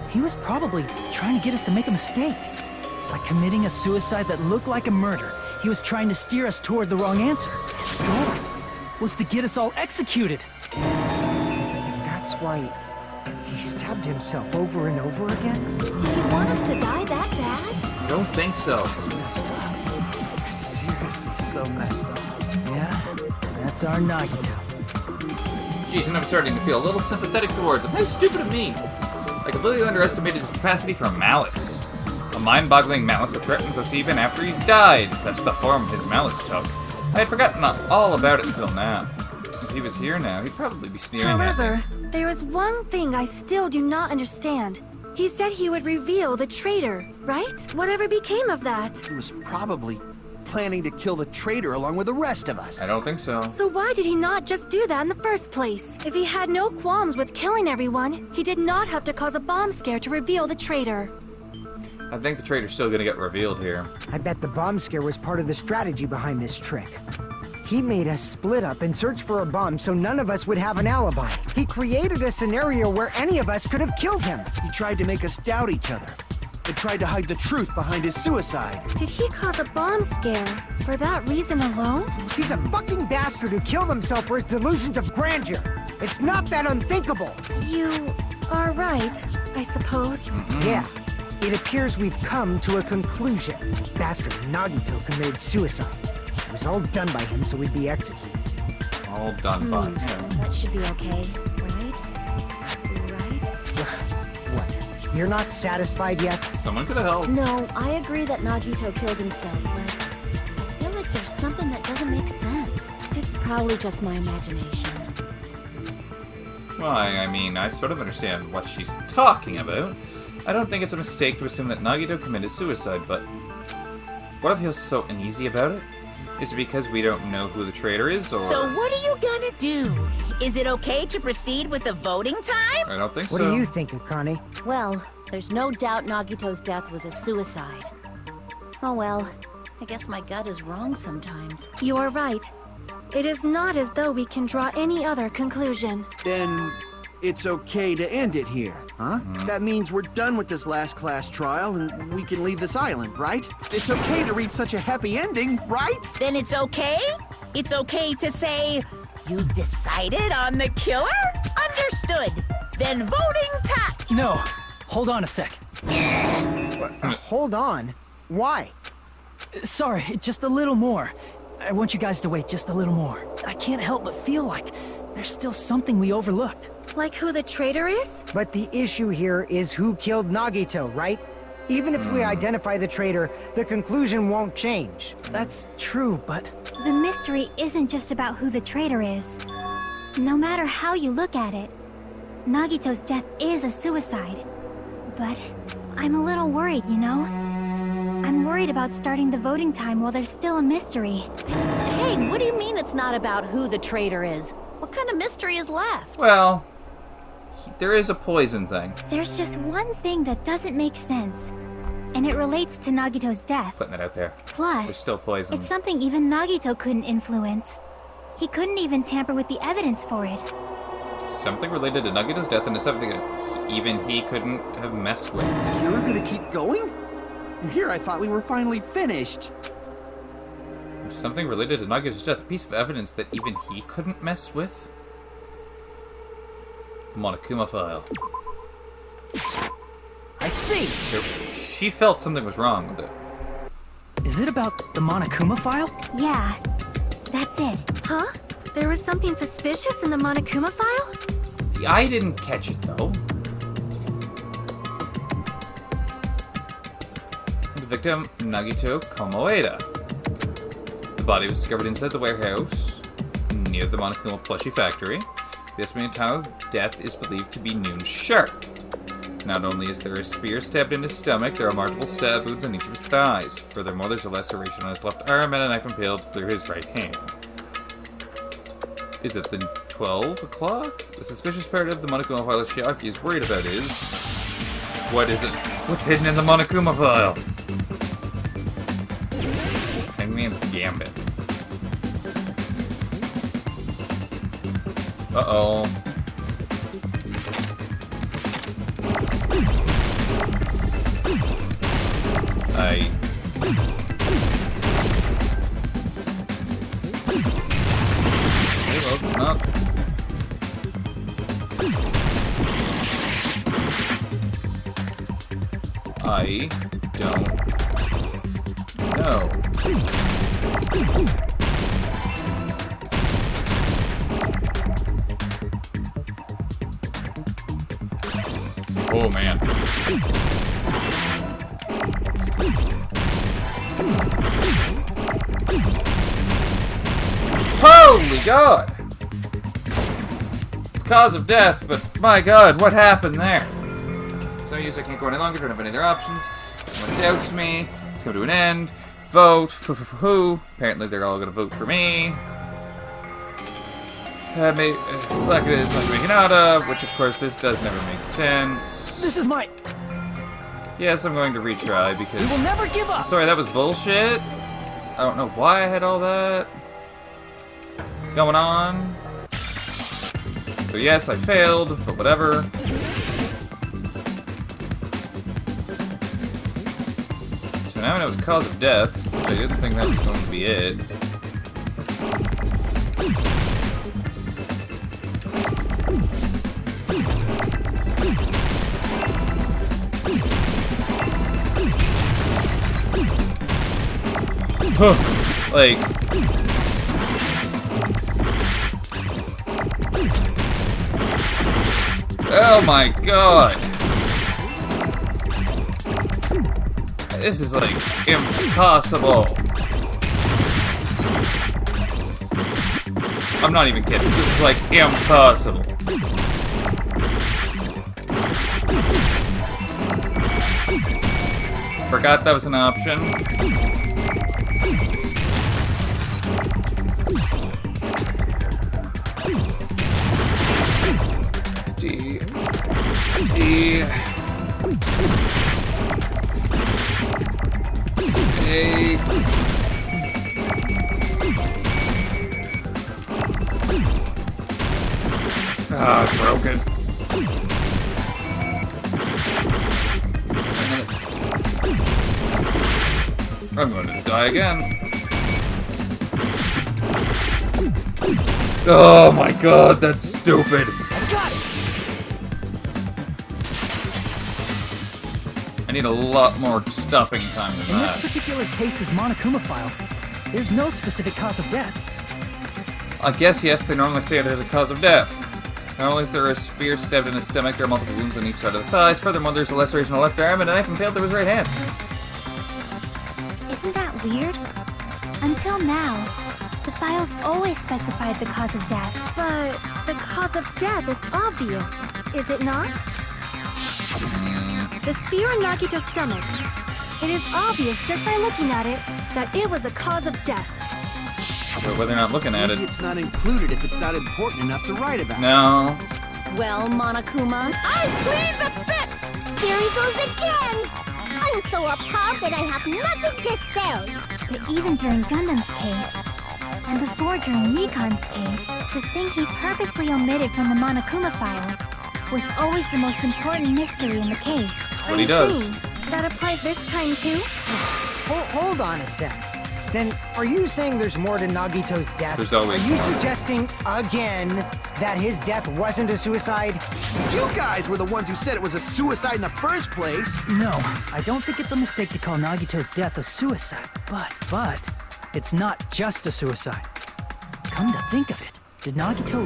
He was probably trying to get us to make a mistake. By committing a suicide that looked like a murder, he was trying to steer us toward the wrong answer. His goal was to get us all executed. And that's why he stabbed himself over and over again? Did he want us to die that bad? Don't think so. That's messed up. seriously so messed up. Yeah, that's our Nagito. Geez, and I'm starting to feel a little sympathetic towards him. How stupid of me! I completely underestimated his capacity for malice. A mind-boggling malice that threatens us even after he's died. That's the form his malice took. I had forgotten all about it until now. If he was here now, he'd probably be sneering at me. However, there is one thing I still do not understand. He said he would reveal the traitor, right? Whatever became of that? He was probably planning to kill the traitor along with the rest of us. I don't think so. So why did he not just do that in the first place? If he had no qualms with killing everyone, he did not have to cause a bomb scare to reveal the traitor. I think the traitor's still gonna get revealed here. I bet the bomb scare was part of the strategy behind this trick. He made us split up and search for a bomb so none of us would have an alibi. He created a scenario where any of us could have killed him. He tried to make us doubt each other. And tried to hide the truth behind his suicide. Did he cause a bomb scare for that reason alone? He's a fucking bastard who killed himself for his delusions of grandeur. It's not that unthinkable. You are right, I suppose. Yeah. It appears we've come to a conclusion. Bastard Nagito committed suicide. It was all done by him so we'd be executed. All done by him. That should be okay, right? Right? What? You're not satisfied yet? Someone could have helped. No, I agree that Nagito killed himself, but I feel like there's something that doesn't make sense. It's probably just my imagination. Well, I mean, I sort of understand what she's talking about. I don't think it's a mistake to assume that Nagito committed suicide, but what if he was so uneasy about it? Is it because we don't know who the traitor is, or... So what are you gonna do? Is it okay to proceed with the voting time? I don't think What so. do you think, Akane? Well, there's no doubt Nagito's death was a suicide. Oh well, I guess my gut is wrong sometimes. You are right. It is not as though we can draw any other conclusion. Then it's okay to end it here, huh? That means we're done with this last class trial and we can leave this island, right? It's okay to reach such a happy ending, right? Then it's okay? It's okay to say, you've decided on the killer? Understood. Then voting time. No, hold on a sec. Hold on. Why? Sorry, just a little more. I want you guys to wait just a little more. I can't help but feel like there's still something we overlooked. Like who the traitor is? But the issue here is who killed Nagito, right? Even if we identify the traitor, the conclusion won't change. That's true, but... The mystery isn't just about who the traitor is. No matter how you look at it, Nagito's death is a suicide. But I'm a little worried, you know? I'm worried about starting the voting time while there's still a mystery. Hey, what do you mean it's not about who the traitor is? What kind of mystery is left? Well, there is a poison thing. There's just one thing that doesn't make sense, and it relates to Nagito's death. Putting it out there. Plus, There's still poison. it's something even Nagito couldn't influence. He couldn't even tamper with the evidence for it. Something related to Nagito's death, and it's something that even he couldn't have messed with. You were gonna keep going? Here I thought we were finally finished. Something related to Nagito's death, a piece of evidence that even he couldn't mess with? The Monokuma file. I see! She felt something was wrong with it. Is it about the Monokuma file? Yeah, that's it. Huh? There was something suspicious in the Monokuma file? I didn't catch it, though. The victim, Nagito Komoeda. The body was discovered inside the warehouse near the Monokuma plushie factory. The estimated time of death is believed to be noon sharp. Not only is there a spear stabbed in his stomach, there are multiple stab wounds on each of his thighs. Furthermore, there's a laceration on his left arm and a knife impaled through his right hand. Is it the 12 o'clock? The suspicious part of the Monokuma file Shiaki is worried about is... What is it? What's hidden in the Monokuma file? Hangman's Gambit. Uh-oh. Hey, well, it's not. I don't know. Oh, man. Holy God! It's cause of death, but my God, what happened there? So I can't go any longer, don't have any other options. Everyone doubts me. It's come to an end. Vote. Who? Apparently they're all gonna vote for me. Like it is like Hinata, which of course this does never make sense. This is my... Yes, I'm going to retry because... We will never give up! Sorry, that was bullshit. I don't know why I had all that going on. So yes, I failed, but whatever. So now I know it's cause of death, which I didn't think that was going to be it. Like... Oh my God! This is like impossible. I'm not even kidding. This is like impossible. Forgot that was an option. D. A. Ah, broken. I'm going to die again. Oh my God, that's stupid. I got it! I need a lot more stopping time than In that. this particular case's Monokuma file, there's no specific cause of death. I guess, yes, they normally say there's a cause of death. Not only is there a spear stabbed in his stomach, there are multiple wounds on each side of the thighs. Furthermore, there's a laceration on the left arm and a knife impaled through his right hand. Isn't that weird? Until now, the files always specified the cause of death. But the cause of death is obvious, is it not? The spear in Nagito's stomach. It is obvious just by looking at it that it was a cause of death. But whether or not looking at it... Maybe it's not included if it's not important enough to write about. No. Well, Monokuma, I plead the fifth! Here he goes again! I'm so appalled that I have nothing to say. But even during Gundam's case, and before during Mikan's case, the thing he purposely omitted from the Monokuma file was always the most important mystery in the case. What he does. See. That applies this time too? Hold on a sec. Then, are you saying there's more to Nagito's death? There's always Are you more. suggesting, again, that his death wasn't a suicide? You guys were the ones who said it was a suicide in the first place. No, I don't think it's a mistake to call Nagito's death a suicide. But, it's not just a suicide. Come to think of it, did Nagito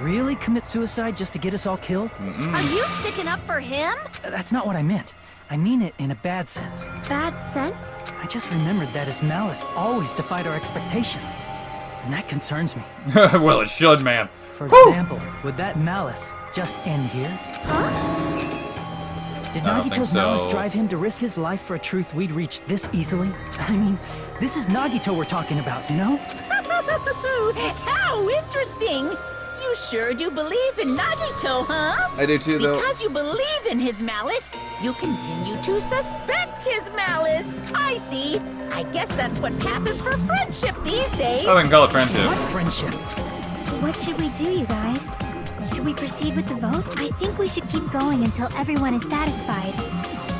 really commit suicide just to get us all killed? are you sticking up for him? That's not what I meant. I mean it in a bad sense. Bad sense? I just remembered that his malice always defied our expectations. And that concerns me. Well, it should, man. For example, would that malice just end here? Did I don't think Nagito's malice so. drive him to risk his life for a truth we'd reach this easily? I mean, this is Nagito we're talking about, you know? How interesting! You sure do believe in Nagito, huh? I do too, though. Because you believe in his malice, you continue to suspect his malice. I see. I guess that's what passes for friendship these days. I wouldn't call it friendship. What friendship? What should we do, you guys? Should we proceed with the vote? I think we should keep going until everyone is satisfied.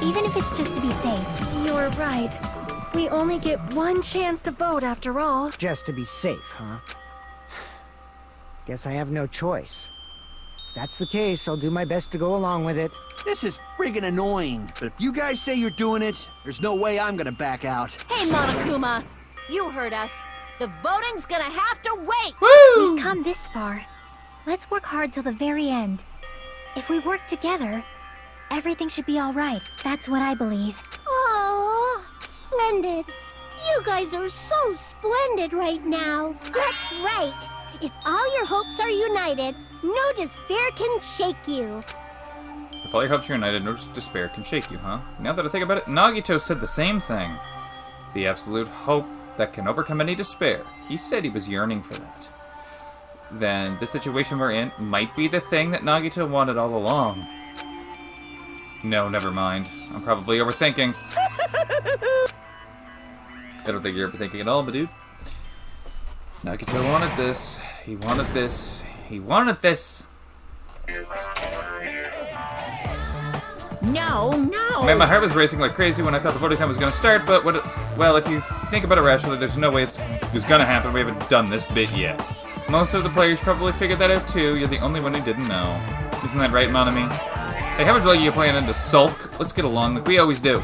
Even if it's just to be safe. You're right. We only get one chance to vote after all. Just to be safe, huh? Guess I have no choice. If that's the case, I'll do my best to go along with it. This is friggin' annoying. But if you guys say you're doing it, there's no way I'm gonna back out. Hey, Monokuma, You heard us. The voting's gonna have to wait! We've come this far. Let's work hard till the very end. If we work together, everything should be alright. That's what I believe. Oh, splendid. You guys are so splendid right now. That's right. If all your hopes are united, no despair can shake you. If all your hopes are united, no despair can shake you, huh? Now that I think about it, Nagito said the same thing. The absolute hope that can overcome any despair. He said he was yearning for that. Then the situation we're in might be the thing that Nagito wanted all along. No, never mind. I'm probably overthinking. I don't think you're overthinking at all, but dude. Nagito wanted this. He wanted this. He wanted this. No. Man, my heart was racing like crazy when I thought the voting time was going to start, but well, if you think about it rationally, there's no way it was going to happen. We haven't done this bit yet. Most of the players probably figured that out too. You're the only one who didn't know. Isn't that right, Monami? Hey, how much longer are you planning to sulk? Let's get along like we always do.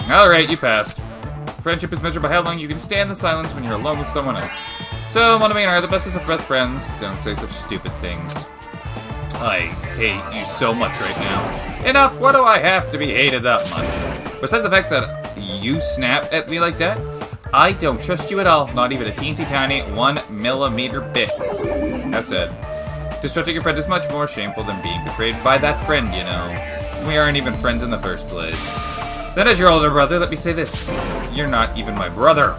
Alright, you passed. Friendship is measured by how long you can stand in silence when you're alone with someone else. So, Monami and I are the bestest of best friends. Don't say such stupid things. I hate you so much right now. Enough! Why do I have to be hated that much? Besides the fact that you snap at me like that, I don't trust you at all. Not even a teensy tiny 1 millimeter bit. How sad. Distrusting your friend is much more shameful than being betrayed by that friend, you know. We aren't even friends in the first place. Then as your older brother, let me say this. You're not even my brother.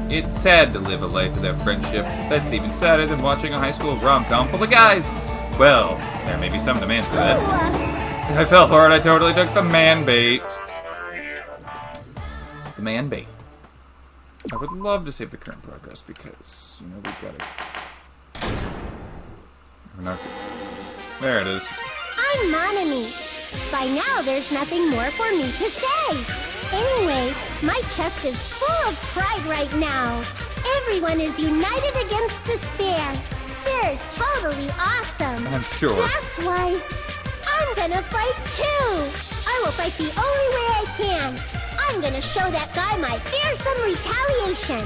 It's sad to live a life without friendship. That's even sadder than watching a high school rom-com full of guys. Well, there may be some demands for that. I fell for it. I totally took the man bait. The man bait. I would love to save the current progress because, you know, we've got it. We're not good. There it is. I'm Monami. By now, there's nothing more for me to say. Anyway, my chest is full of pride right now. Everyone is united against despair. They're totally awesome. I'm sure. That's why I'm gonna fight too. I will fight the only way I can. I'm gonna show that guy my fearsome retaliation.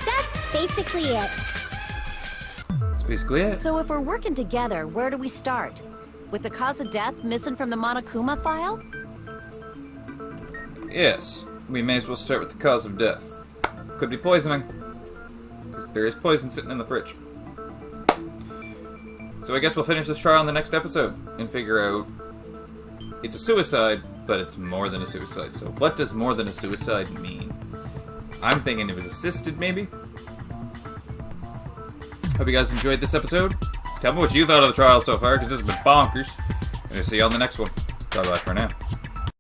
That's basically it. That's basically it. So if we're working together, where do we start? With the cause of death missing from the Monokuma file? Yes, we may as well start with the cause of death. Could be poisoning. Because there is poison sitting in the fridge. So I guess we'll finish this trial in the next episode and figure out it's a suicide, but it's more than a suicide. So what does more than a suicide mean? I'm thinking it was assisted, maybe? Hope you guys enjoyed this episode. Tell me what you thought of the trial so far, because this has been bonkers. And I'll see you on the next one. Bye-bye for now.